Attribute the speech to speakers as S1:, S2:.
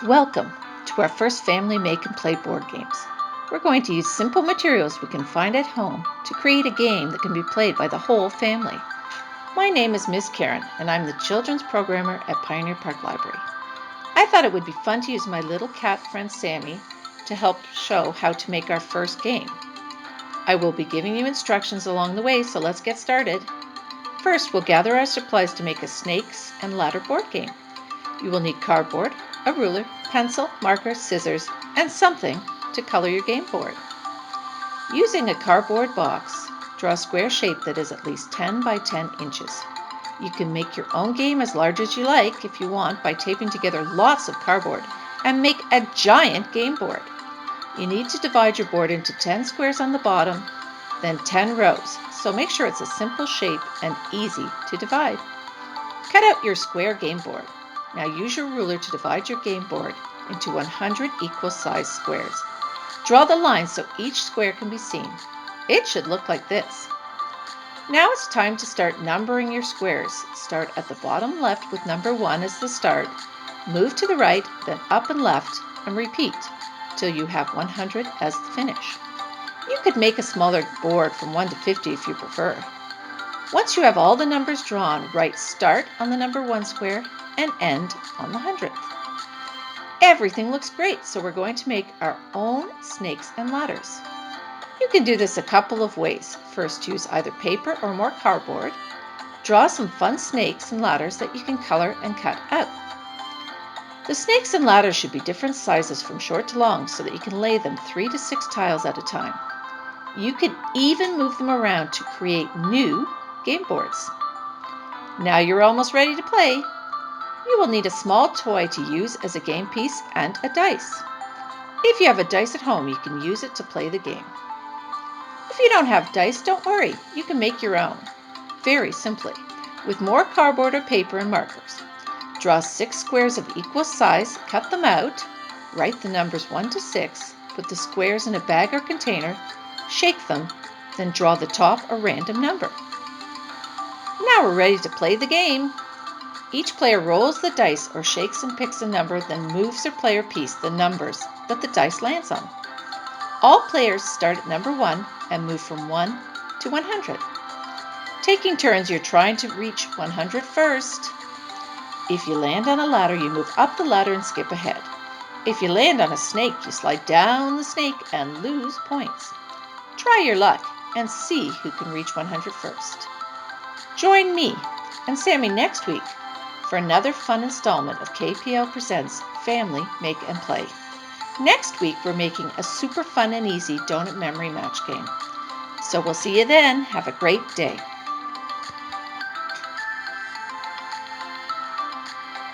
S1: Welcome to our first family make and play board games. We're going to use simple materials we can find at home to create a game that can be played by the whole family. My name is Miss Karen, and I'm the children's programmer at Pioneer Park Library. I thought it would be fun to use my little cat friend Sammy to help show how to make our first game. I will be giving you instructions along the way, so let's get started. First, we'll gather our supplies to make a snakes and ladder board game. You will need cardboard, a ruler, pencil, marker, scissors, and something to color your game board. Using a cardboard box, draw a square shape that is at least 10 by 10 inches. You can make your own game as large as you like if you want by taping together lots of cardboard and make a giant game board. You need to divide your board into 10 squares on the bottom, then 10 rows, so make sure it's a simple shape and easy to divide. Cut out your square game board. Now use your ruler to divide your game board into 100 equal sized squares. Draw the lines so each square can be seen. It should look like this. Now it's time to start numbering your squares. Start at the bottom left with number 1 as the start. Move to the right, then up and left, and repeat till you have 100 as the finish. You could make a smaller board from 1 to 50 if you prefer. Once you have all the numbers drawn, write start on the number 1 square and end on the 100th. Everything looks great, so we're going to make our own snakes and ladders. You can do this a couple of ways. First, use either paper or more cardboard. Draw some fun snakes and ladders that you can color and cut out. The snakes and ladders should be different sizes from short to long so that you can lay them 3 to 6 tiles at a time. You can even move them around to create new game boards. Now you're almost ready to play. You will need a small toy to use as a game piece and a dice. If you have a dice at home, you can use it to play the game. If you don't have dice, don't worry. You can make your own, very simply, with more cardboard or paper and markers. Draw 6 squares of equal size, cut them out, write the numbers 1 to 6, put the squares in a bag or container, shake them, then draw the top a random number. Now we're ready to play the game. Each player rolls the dice or shakes and picks a number, then moves their player piece the numbers that the dice lands on. All players start at number 1 and move from 1 to 100. Taking turns, you're trying to reach 100 first. If you land on a ladder, you move up the ladder and skip ahead. If you land on a snake, you slide down the snake and lose points. Try your luck and see who can reach 100 first. Join me and Sammy next week for another fun installment of KPL Presents Family Make and Play. Next week, we're making a super fun and easy donut memory match game. So we'll see you then. Have a great day.